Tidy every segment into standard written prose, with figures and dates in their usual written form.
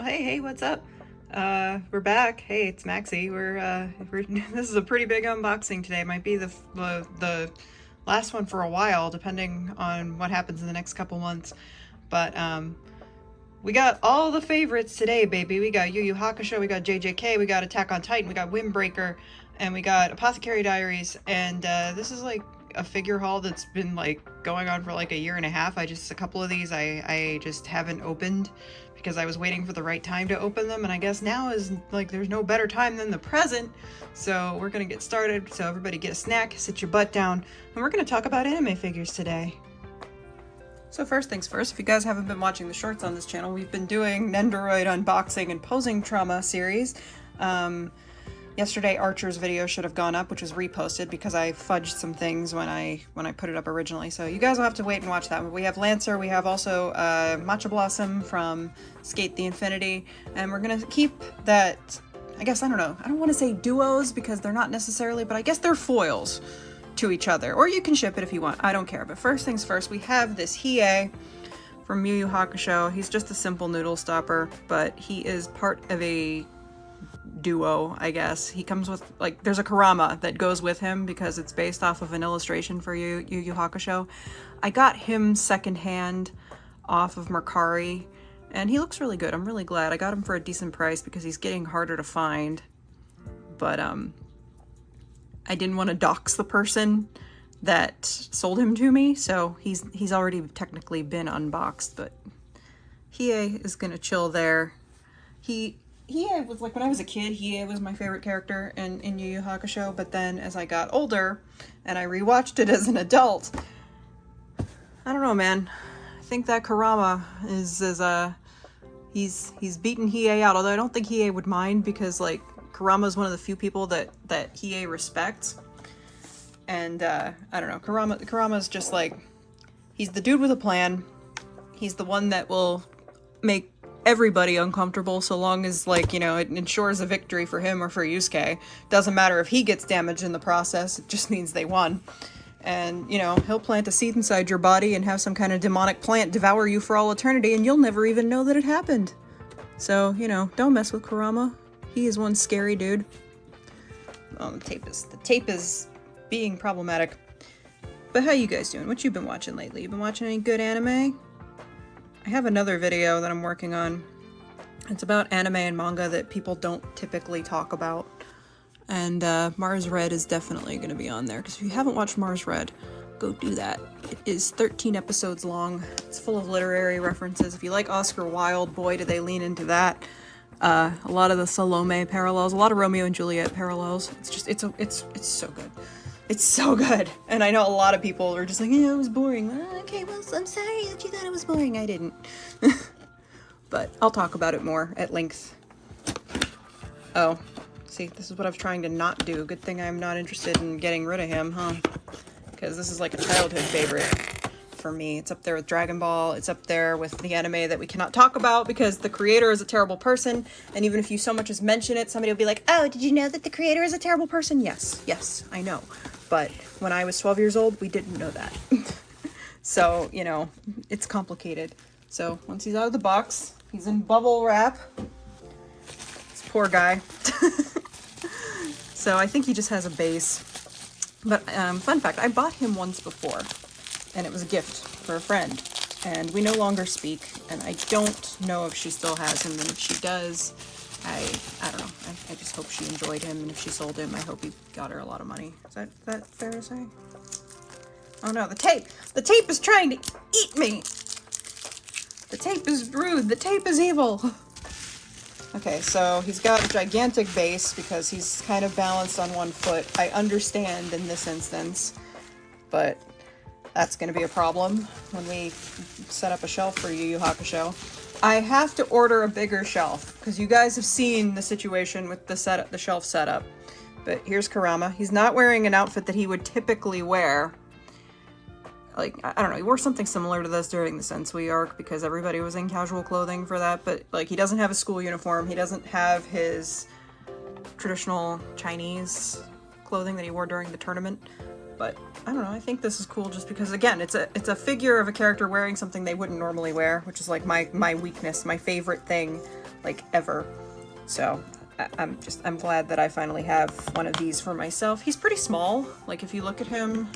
Hey, what's up? We're back. Hey, it's Maxie. We're this is a pretty big unboxing today. Might be the last one for a while, depending on what happens in the next couple months. But we got all the favorites today, baby. We got Yu Yu Hakusho, we got JJK, we got Attack on Titan, we got Windbreaker, and we got Apothecary Diaries. And this is like a figure haul that's been like going on for like a year and a half. A couple of these I just haven't opened because I was waiting for the right time to open them, and I guess now is like there's no better time than the present. So we're gonna get started. So everybody get a snack, sit your butt down, and we're gonna talk about anime figures today. So first things first, if you guys haven't been watching the shorts on this channel, we've been doing Nendoroid unboxing and posing trauma series. Yesterday Archer's video should have gone up, which was reposted because I fudged some things when I put it up originally. So you guys will have to wait and watch that. We have Lancer, we have also Matcha Blossom from Skate the Infinity, and we're gonna keep that, I guess, I don't know, I don't want to say duos because they're not necessarily, but I guess they're foils to each other. Or you can ship it if you want, I don't care. But first things first, we have this Hiei from Yu Yu Hakusho. He's just a simple noodle stopper, but he is part of a duo, I guess. He comes with, like, there's a Kurama that goes with him because it's based off of an illustration for Yu Yu Hakusho. I got him secondhand off of Mercari, and he looks really good. I'm really glad. I got him for a decent price because he's getting harder to find. But, I didn't want to dox the person that sold him to me, so he's already technically been unboxed, but Hiei is gonna chill there. Hiei was like, when I was a kid, Hiei was my favorite character in Yu Yu Hakusho, but then as I got older and I rewatched it as an adult, I don't know, man. I think that Kurama is he's beaten Hiei out, although I don't think Hiei would mind because, like, Kurama is one of the few people that Hiei respects. And I don't know, Kurama's just like, he's the dude with a plan. He's the one that will make everybody uncomfortable so long as, like, you know, it ensures a victory for him or for Yusuke. Doesn't matter if he gets damaged in the process, it just means they won. And, you know, he'll plant a seed inside your body and have some kind of demonic plant devour you for all eternity, and you'll never even know that it happened. So, you know, don't mess with Kurama. He is one scary dude. Oh, the tape is being problematic. But how you guys doing? What you been watching lately? You been watching any good anime? I have another video that I'm working on. It's about anime and manga that people don't typically talk about. And Mars Red is definitely going to be on there. Because if you haven't watched Mars Red, go do that. It is 13 episodes long. It's full of literary references. If you like Oscar Wilde, boy, do they lean into that. A lot of the Salome parallels, a lot of Romeo and Juliet parallels. It's so good. It's so good. And I know a lot of people are just like, yeah, it was boring. Okay, well, I'm sorry that you thought it was boring. I didn't. But I'll talk about it more at length. Oh, see, this is what I was trying to not do. Good thing I'm not interested in getting rid of him, huh? Because this is like a childhood favorite for me. It's up there with Dragon Ball. It's up there with the anime that we cannot talk about because the creator is a terrible person. And even if you so much as mention it, somebody will be like, oh, did you know that the creator is a terrible person? Yes, I know. But when I was 12 years old, we didn't know that. So, you know, it's complicated. So once he's out of the box, he's in bubble wrap. This poor guy. So I think he just has a base. But fun fact, I bought him once before. And it was a gift for a friend, and we no longer speak, and I don't know if she still has him, and if she does, I don't know, I just hope she enjoyed him, and if she sold him, I hope he got her a lot of money. Is that fair to say? Oh no, the tape is trying to eat me! The tape is rude, the tape is evil! Okay, so he's got a gigantic base because he's kind of balanced on one foot. I understand in this instance, but that's going to be a problem when we set up a shelf for Yu Yu Hakusho. I have to order a bigger shelf because you guys have seen the situation with the shelf setup. But here's Kurama. He's not wearing an outfit that he would typically wear. Like, I don't know, he wore something similar to this during the Sensui arc because everybody was in casual clothing for that, but, like, he doesn't have a school uniform. He doesn't have his traditional Chinese clothing that he wore during the tournament. But I don't know, I think this is cool just because, again, it's a figure of a character wearing something they wouldn't normally wear, which is like my weakness, my favorite thing, like, ever. So I'm glad that I finally have one of these for myself. He's pretty small, like if you look at him,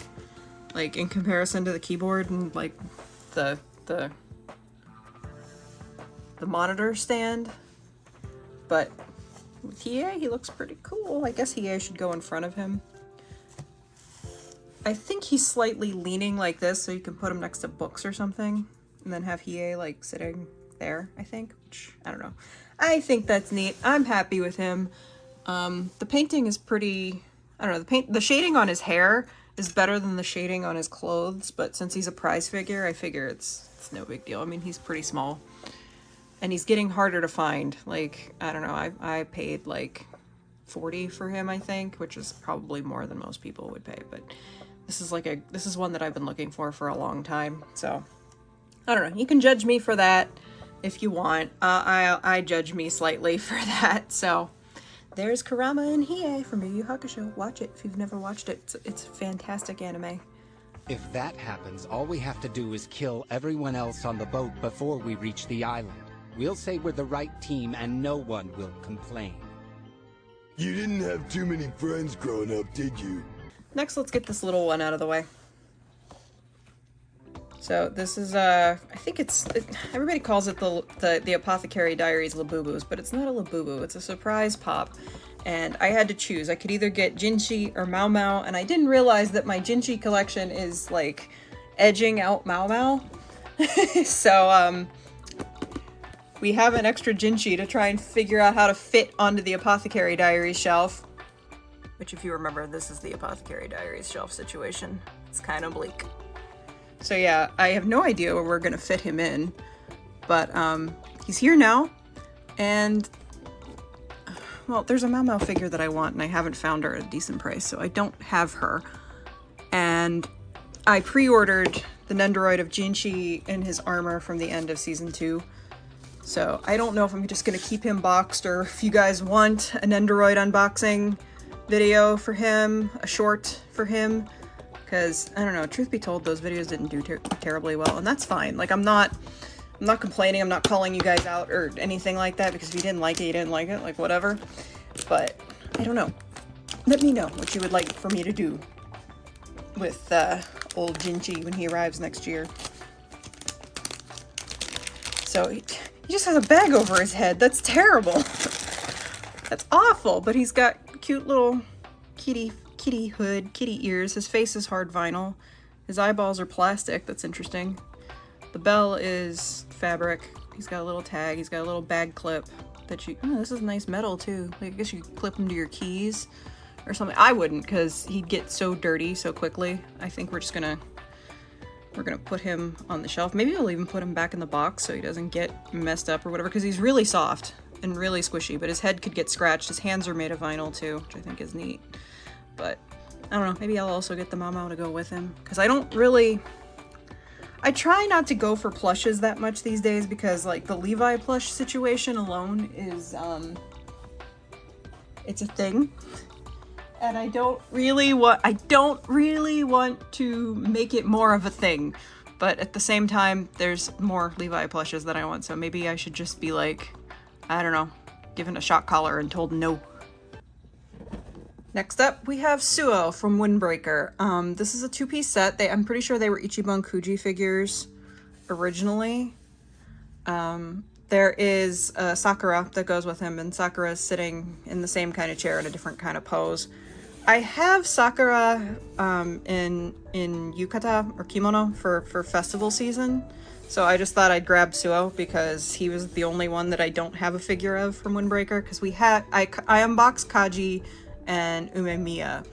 like in comparison to the keyboard and like the monitor stand. But with Hiei, he looks pretty cool. I guess Hiei should go in front of him. I think he's slightly leaning like this, so you can put him next to books or something, and then have Hiei like sitting there, I think, which, I don't know. I think that's neat. I'm happy with him. The painting is pretty, I don't know, the shading on his hair is better than the shading on his clothes, but since he's a prize figure, I figure it's no big deal. I mean, he's pretty small, and he's getting harder to find. Like, I don't know, I paid like $40 for him, I think, which is probably more than most people would pay, but this is one that I've been looking for a long time, so I don't know. You can judge me for that if you want. I judge me slightly for that. So there's Kurama and Hiei from Yu Yu Hakusho. Watch it if you've never watched it. It's a fantastic anime. If that happens, all we have to do is kill everyone else on the boat before we reach the island. We'll say we're the right team and no one will complain. You didn't have too many friends growing up, did you? Next, let's get this little one out of the way. So this is, I think everybody calls it the Apothecary Diaries Labubus, but it's not a Labubu, it's a surprise pop. And I had to choose. I could either get Jinchi or Mao Mao, and I didn't realize that my Jinchi collection is, like, edging out Mao Mao. So, we have an extra Jinchi to try and figure out how to fit onto the Apothecary Diaries shelf. Which, if you remember, this is the Apothecary Diaries shelf situation. It's kind of bleak. So yeah, I have no idea where we're gonna fit him in, but he's here now, and well, there's a Mao Mao figure that I want, and I haven't found her at a decent price, so I don't have her. And I pre-ordered the Nendoroid of Jinchi in his armor from the end of season 2. So I don't know if I'm just gonna keep him boxed, or if you guys want a Nendoroid unboxing video for him, a short for him. Because, I don't know, truth be told, those videos didn't do terribly well, and that's fine. Like, I'm not complaining, I'm not calling you guys out or anything like that, because if you didn't like it, you didn't like it, like, whatever. But, I don't know. Let me know what you would like for me to do with old Jinchi when he arrives next year. So, he just has a bag over his head. That's terrible. That's awful, but he's got cute little kitty hood, kitty ears. His face is hard vinyl. His eyeballs are plastic. That's interesting. The bell is fabric. He's got a little tag. He's got a little bag clip that you... Oh, this is nice metal, too. Like, I guess you could clip him to your keys or something. I wouldn't, because he'd get so dirty so quickly. I think we're just gonna... We're gonna put him on the shelf. Maybe we'll even put him back in the box so he doesn't get messed up or whatever, because he's really soft and really squishy, but his head could get scratched. His hands are made of vinyl, too, which I think is neat. But, I don't know, maybe I'll also get the Mao Mao to go with him, because I try not to go for plushes that much these days, because, like, the Levi plush situation alone is, it's a thing, and I don't really want to make it more of a thing, but at the same time, there's more Levi plushes that I want, so maybe I should just be, like, I don't know, given a shock collar and told no. Next up, we have Suo from Windbreaker. This is a 2-piece set. I'm pretty sure they were Ichiban Kuji figures originally. There is Sakura that goes with him, and Sakura is sitting in the same kind of chair in a different kind of pose. I have Sakura in yukata or kimono for festival season, so I just thought I'd grab Suo because he was the only one that I don't have a figure of from Windbreaker, because I unboxed Kaji and Umemiya,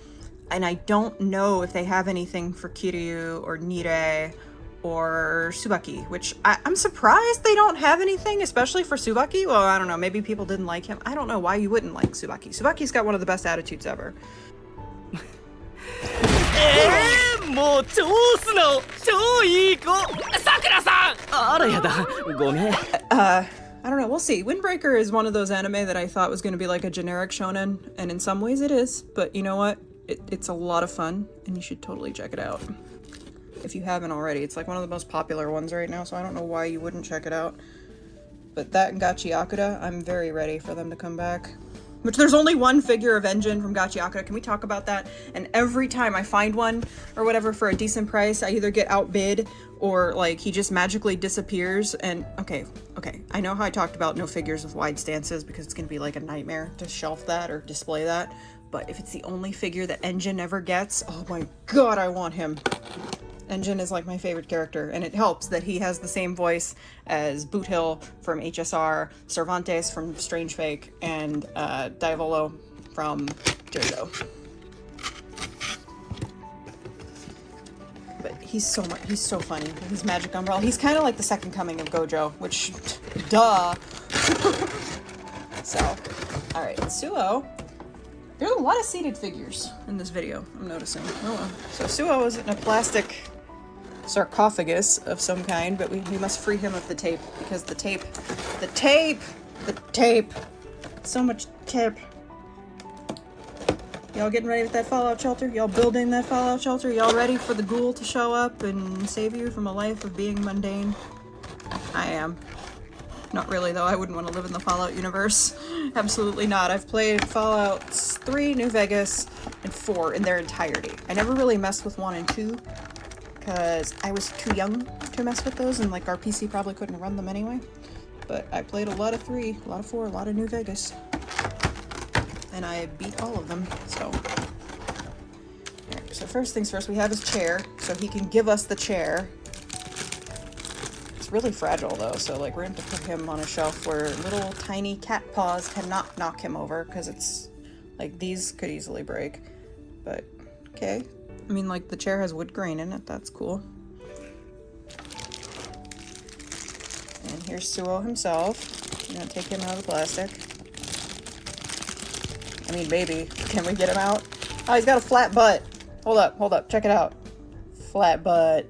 and I don't know if they have anything for Kiryu or Nire or Tsubaki, which I'm surprised they don't have anything, especially for Tsubaki. Well, I don't know, maybe people didn't like him. I don't know why you wouldn't like Tsubaki. Tsubaki's got one of the best attitudes ever. I don't know, we'll see. Windbreaker is one of those anime that I thought was going to be like a generic shonen, and in some ways it is, but you know what? it's a lot of fun, and you should totally check it out if you haven't already. It's like one of the most popular ones right now, so I don't know why you wouldn't check it out. But that and Gachiakuta, I'm very ready for them to come back. Which there's only one figure of Engine from Gachiakuta. Can we talk about that? And every time I find one or whatever for a decent price, I either get outbid or like he just magically disappears. And okay, I know how I talked about no figures with wide stances because it's gonna be like a nightmare to shelf that or display that. But if it's the only figure that Engine ever gets, oh my god, I want him. Engine is like my favorite character, and it helps that he has the same voice as Boot Hill from HSR, Cervantes from Strange Fake, and Diavolo from JoJo. But he's so funny. He's Magic Umbrella. He's kind of like the second coming of Gojo, which, duh. So, all right, Suo. There's a lot of seated figures in this video, I'm noticing. Oh well. So Suo is in a plastic sarcophagus of some kind, but we must free him of the tape, because the tape, so much tape. Y'all getting ready with that fallout shelter? Y'all building that fallout shelter? Y'all ready for the ghoul to show up and save you from a life of being mundane? I am. Not really, though. I wouldn't want to live in the Fallout universe. Absolutely not. I've played Fallout 3, New Vegas, and 4 in their entirety. I never really messed with 1 and 2, because I was too young to mess with those, and like our PC probably couldn't run them anyway. But I played a lot of 3, a lot of 4, a lot of New Vegas. And I beat all of them, so. Alright, so first things first, we have his chair, so he can give us the chair. It's really fragile though, so like we're going to put him on a shelf where little tiny cat paws cannot knock him over, because it's like these could easily break. But, okay. I mean, like, the chair has wood grain in it. That's cool. And here's Suo himself. I'm gonna take him out of the plastic. I mean, maybe. Can we get him out? Oh, he's got a flat butt. Hold up. Check it out. Flat butt.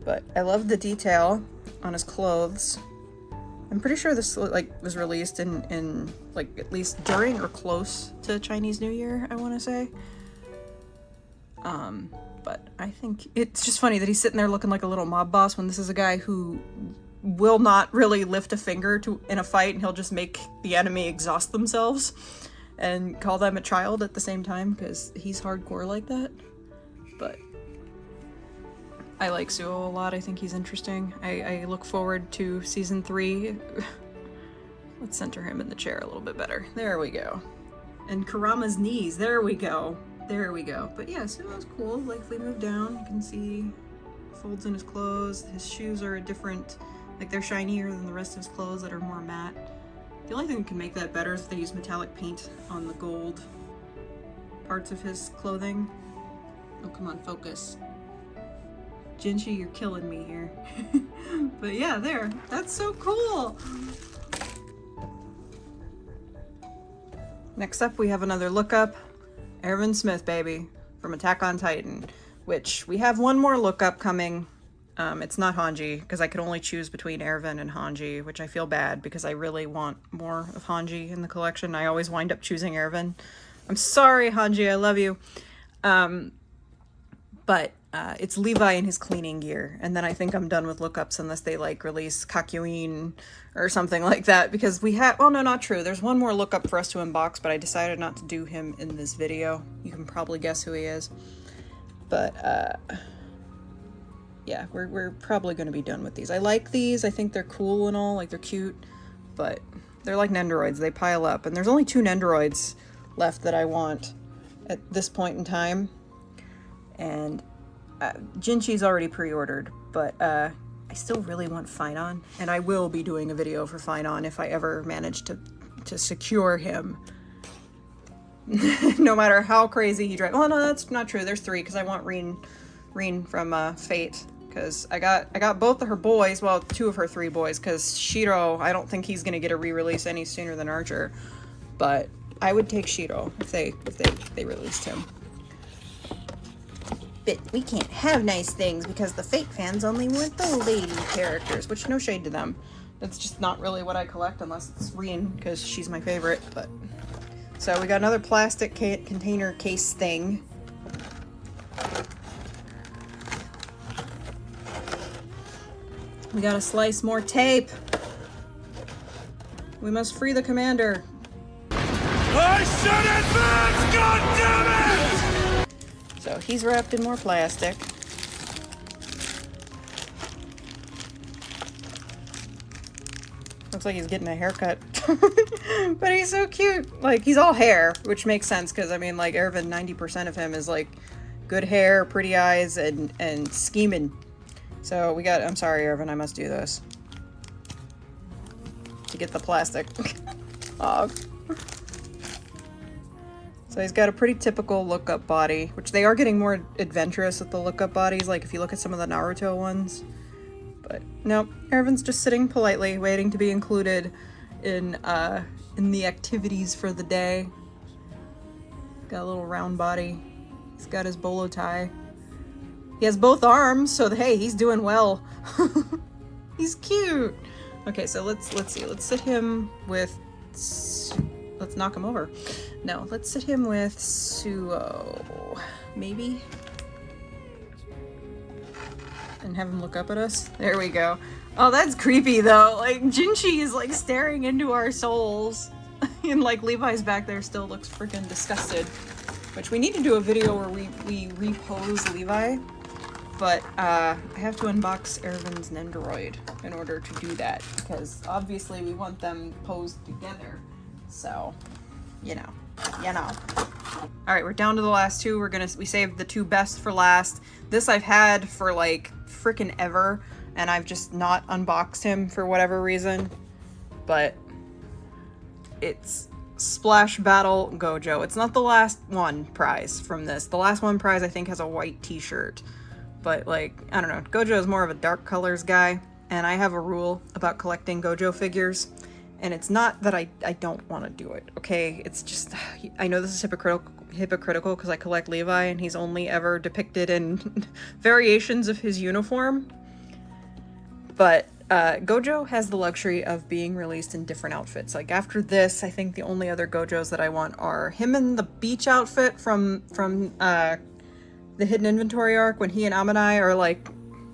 But I love the detail on his clothes. I'm pretty sure this, like, was released in like, at least during or close to Chinese New Year, I want to say. But I think it's just funny that he's sitting there looking like a little mob boss when this is a guy who will not really lift a finger in a fight, and he'll just make the enemy exhaust themselves and call them a child at the same time, because he's hardcore like that. But I like Suo a lot. I think he's interesting. I look forward to season 3. Let's center him in the chair a little bit better. There we go. And Kurama's knees. There we go. But yeah, Suo's cool. Like, if we move down, you can see folds in his clothes. His shoes are a different, like, they're shinier than the rest of his clothes that are more matte. The only thing that can make that better is if they use metallic paint on the gold parts of his clothing. Oh, come on, focus. Jinchi, you're killing me here. But yeah, there. That's so cool! Next up, we have another lookup. Erwin Smith, baby, from Attack on Titan, which we have one more lookup coming. It's not Hanji, because I could only choose between Erwin and Hanji, which I feel bad because I really want more of Hanji in the collection. I always wind up choosing Erwin. I'm sorry, Hanji, I love you. But it's Levi in his cleaning gear, and then I think I'm done with lookups unless they like release Kakyoin or something like that, because we have, well, no, not true. There's one more lookup for us to unbox, but I decided not to do him in this video. You can probably guess who he is. But yeah, we're probably going to be done with these. I like these. I think they're cool and all, like they're cute, but they're like Nendoroids. They pile up, and there's only 2 Nendoroids left that I want at this point in time. And Jinchi's already pre-ordered, but I still really want Finon, and I will be doing a video for Finon if I ever manage to secure him. No matter how crazy he drives. Well, no, that's not true. There's 3, because I want Reen from Fate, because I got both of her boys, well, 2 of her 3 boys, because Shiro, I don't think he's gonna get a re-release any sooner than Archer, but I would take Shiro if they released him. But we can't have nice things because the Fate fans only want the lady characters, which no shade to them. That's just not really what I collect unless it's Reen, because she's my favorite, but So we got another plastic container case thing. We gotta slice more tape. We must free the commander. I said advance, goddammit! So he's wrapped in more plastic. Looks like he's getting a haircut. But he's so cute. Like, he's all hair, which makes sense because, I mean, like, Ervin, 90% of him is, like, good hair, pretty eyes, and scheming. So we got... I'm sorry, Ervin, I must do this. To get the plastic off. So he's got a pretty typical look-up body, which they are getting more adventurous with the look-up bodies, like if you look at some of the Naruto ones. But nope, Ervin's just sitting politely, waiting to be included in the activities for the day. Got a little round body. He's got his bolo tie. He has both arms, so hey, he's doing well. He's cute. Okay, so let's see. Let's sit him with... Let's knock him over. No, let's sit him with Suo. Maybe? And have him look up at us. There we go. Oh, that's creepy though. Like, Jinchi is like staring into our souls. And like Levi's back there still looks freaking disgusted. Which we need to do a video where we repose Levi. But I have to unbox Ervin's Nendoroid in order to do that. Because obviously we want them posed together. So, you know. Alright, we're down to the last two. We saved the two best for last. This I've had for like freaking ever, and I've just not unboxed him for whatever reason. But it's Splash Battle Gojo. It's not the last one prize from this. The last one prize I think has a white t-shirt. But like, I don't know, Gojo is more of a dark colors guy, and I have a rule about collecting Gojo figures. And it's not that I don't want to do it, okay? It's just, I know this is hypocritical because I collect Levi and he's only ever depicted in variations of his uniform. But Gojo has the luxury of being released in different outfits. Like after this, I think the only other Gojos that I want are him in the beach outfit from the Hidden Inventory arc when he and Amanai are like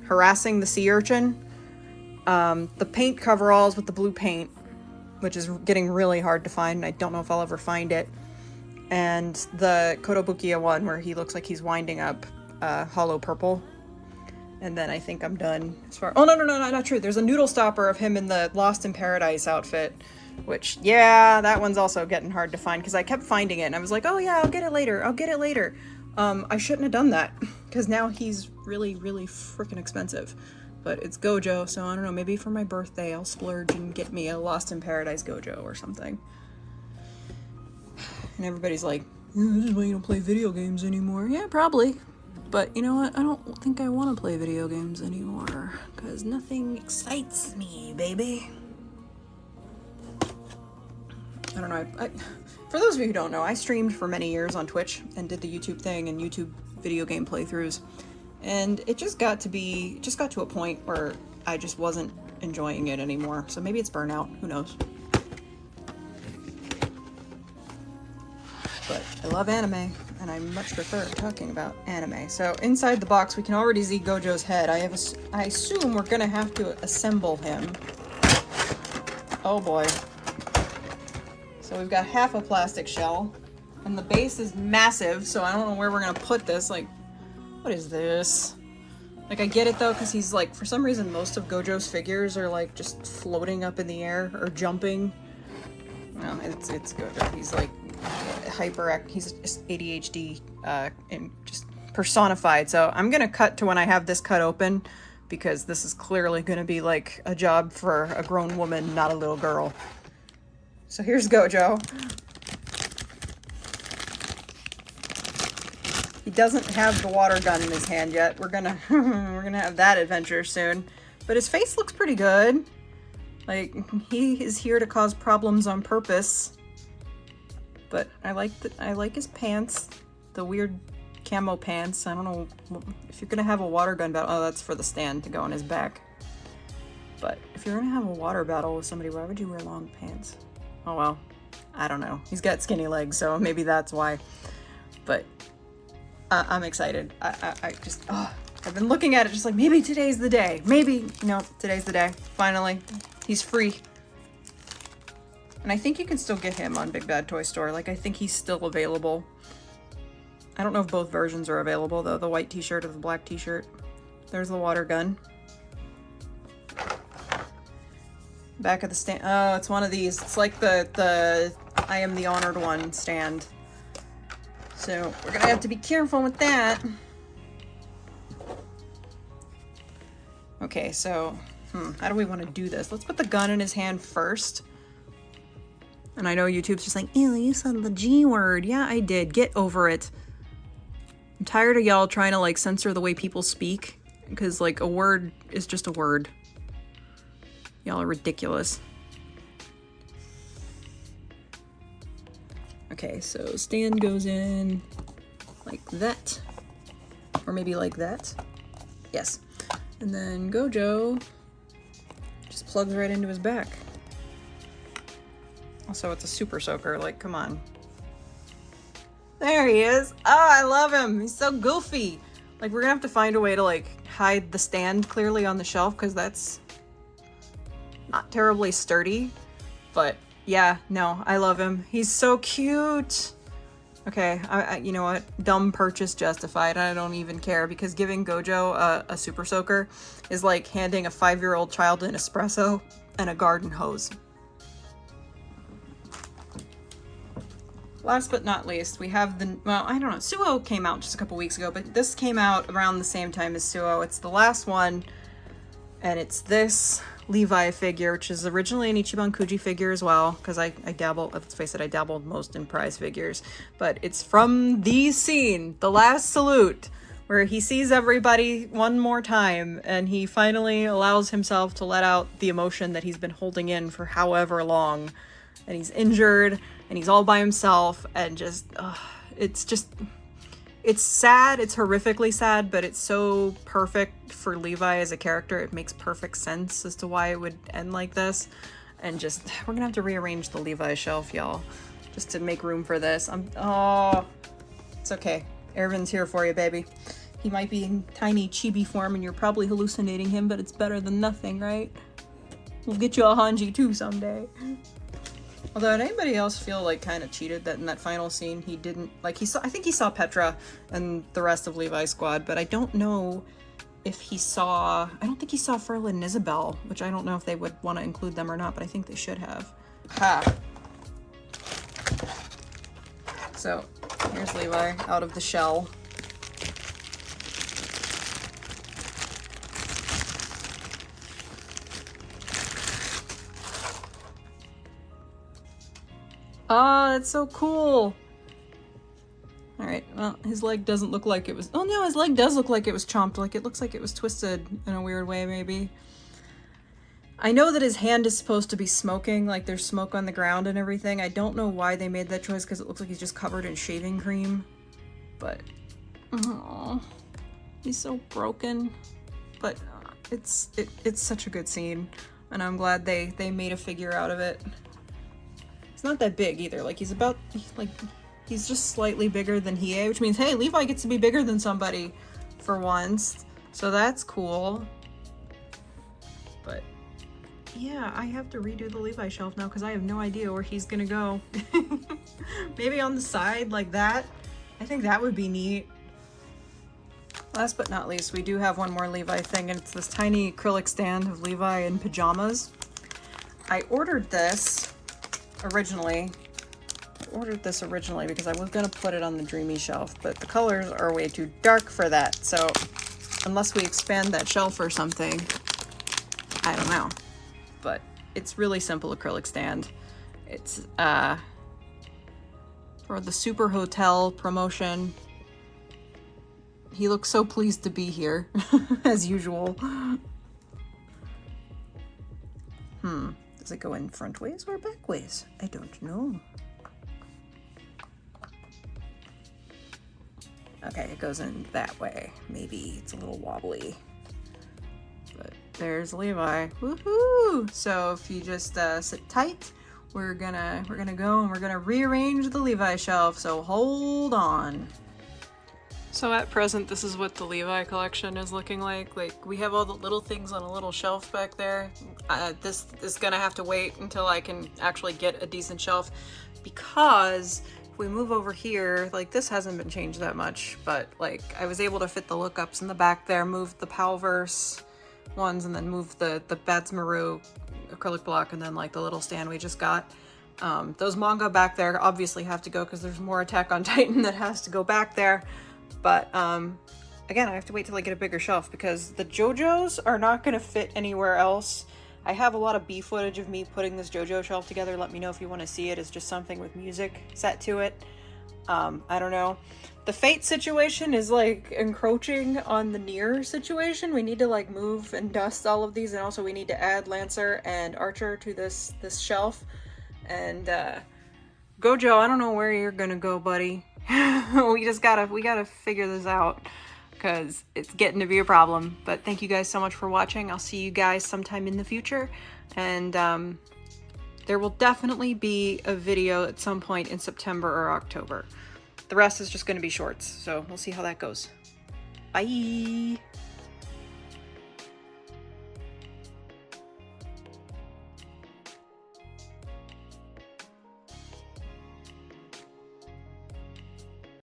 harassing the sea urchin. The paint coveralls with the blue paint, which is getting really hard to find, and I don't know if I'll ever find it. And the Kotobukiya one where he looks like he's winding up hollow purple. And then I think I'm done as far... Oh, no, not true. There's a noodle stopper of him in the Lost in Paradise outfit, which, yeah, that one's also getting hard to find because I kept finding it and I was like, oh yeah, I'll get it later. I shouldn't have done that because now he's really, really freaking expensive. But it's Gojo, so I don't know, maybe for my birthday I'll splurge and get me a Lost in Paradise Gojo or something. And everybody's like, this is why you don't play video games anymore. Yeah, probably. But you know what? I don't think I want to play video games anymore. Because nothing excites me, baby. I don't know. For those of you who don't know, I streamed for many years on Twitch and did the YouTube thing and YouTube video game playthroughs. And it just got to a point where I just wasn't enjoying it anymore. So maybe it's burnout, who knows. But I love anime, and I much prefer talking about anime. So inside the box, we can already see Gojo's head. I assume we're gonna have to assemble him. Oh boy. So we've got half a plastic shell, and the base is massive, so I don't know where we're gonna put this. Like, what is this? Like, I get it though, because he's like, for some reason, most of Gojo's figures are like just floating up in the air or jumping. Well, it's Gojo. He's like he's just ADHD and just personified. So I'm gonna cut to when I have this cut open, because this is clearly gonna be like a job for a grown woman, not a little girl. So here's Gojo. He doesn't have the water gun in his hand yet. We're gonna have that adventure soon. But his face looks pretty good. Like, he is here to cause problems on purpose. But I like his pants, the weird camo pants. I don't know if you're gonna have a water gun battle. Oh, that's for the stand to go on his back. But if you're gonna have a water battle with somebody, why would you wear long pants? Oh well. I don't know. He's got skinny legs, so maybe that's why. But I'm excited. I just, I've been looking at it just like, maybe today's the day. Maybe, no, today's the day. Finally, he's free. And I think you can still get him on Big Bad Toy Store. Like, I think he's still available. I don't know if both versions are available, though. The white t-shirt or the black t-shirt. There's the water gun. Back of the stand. Oh, it's one of these. It's like the I am the honored one stand. So we're gonna have to be careful with that. Okay, so how do we want to do this? Let's put the gun in his hand first. And I know YouTube's just like, ew, you said the G word. Yeah, I did. Get over it. I'm tired of y'all trying to like censor the way people speak, because like a word is just a word. Y'all are ridiculous. Okay, so stand goes in like that. Or maybe like that. Yes. And then Gojo just plugs right into his back. Also, it's a super soaker, like, come on. There he is. Oh, I love him. He's so goofy. Like, we're gonna have to find a way to, like, hide the stand clearly on the shelf, because that's not terribly sturdy. But, yeah, no, I love him. He's so cute. Okay, you know what? Dumb purchase justified. I don't even care, because giving Gojo a super soaker is like handing a 5-year-old child an espresso and a garden hose. Last but not least, we have the, well, I don't know, Suo came out just a couple weeks ago, but this came out around the same time as Suo. It's the last one, and it's this Levi figure, which is originally an Ichiban Kuji figure as well, because I dabble, let's face it, I dabbled most in prize figures, but it's from the scene, the last salute, where he sees everybody one more time, and he finally allows himself to let out the emotion that he's been holding in for however long, and he's injured, and he's all by himself, and just, it's sad, it's horrifically sad, but it's so perfect for Levi as a character. It makes perfect sense as to why it would end like this. And just, we're gonna have to rearrange the Levi shelf, y'all, just to make room for this. It's okay. Ervin's here for you, baby. He might be in tiny chibi form and you're probably hallucinating him, but it's better than nothing, right? We'll get you a Hanji too someday. Although, did anybody else feel like kind of cheated that in that final scene he didn't, like, he saw, I think he saw Petra and the rest of Levi's squad, but I don't know if he saw, I don't think he saw Ferlin and Isabel, which I don't know if they would want to include them or not, but I think they should have. Ha! So, here's Levi out of the shell. Oh, that's so cool. Alright, well, his leg doesn't look like it was... Oh no, his leg does look like it was chomped. Like, it looks like it was twisted in a weird way, maybe. I know that his hand is supposed to be smoking, like there's smoke on the ground and everything. I don't know why they made that choice, because it looks like he's just covered in shaving cream. But... oh, he's so broken. But it's such a good scene. And I'm glad they made a figure out of it. It's not that big either. Like, he's about, like, he's just slightly bigger than Hiei, which means, hey, Levi gets to be bigger than somebody for once. So that's cool. But, yeah, I have to redo the Levi shelf now because I have no idea where he's gonna go. Maybe on the side like that. I think that would be neat. Last but not least, we do have one more Levi thing, and it's this tiny acrylic stand of Levi in pajamas. I ordered this originally because I was gonna put it on the Dreamy shelf, but the colors are way too dark for that, so unless we expand that shelf or something, I don't know. But it's really simple acrylic stand. It's for the Super Hotel promotion. He looks so pleased to be here, as usual. Does it go in front ways or back ways? I don't know. Okay, it goes in that way. Maybe it's a little wobbly. But there's Levi. Woohoo! So if you just sit tight, we're gonna go and we're gonna rearrange the Levi shelf, so hold on. So at present, this is what the Levi collection is looking like. Like, we have all the little things on a little shelf back there. This is gonna have to wait until I can actually get a decent shelf, because if we move over here, like, this hasn't been changed that much, but like, I was able to fit the lookups in the back there, move the Palverse ones, and then move the Batsmaru acrylic block, and then like the little stand we just got. Those manga back there obviously have to go because there's more Attack on Titan that has to go back there. But again, I have to wait till I get a bigger shelf because the JoJos are not going to fit anywhere else. I have a lot of B footage of me putting this JoJo shelf together. Let me know if you want to see it. It's just something with music set to it. I don't know. The Fate situation is like encroaching on the Nier situation. We need to like move and dust all of these, and also we need to add Lancer and Archer to this shelf. And Gojo, I don't know where you're gonna go, buddy. we gotta figure this out because it's getting to be a problem. But thank you guys so much for watching. I'll see you guys sometime in the future, and there will definitely be a video at some point in September or October. The rest is just going to be shorts, so we'll see how that goes. Bye!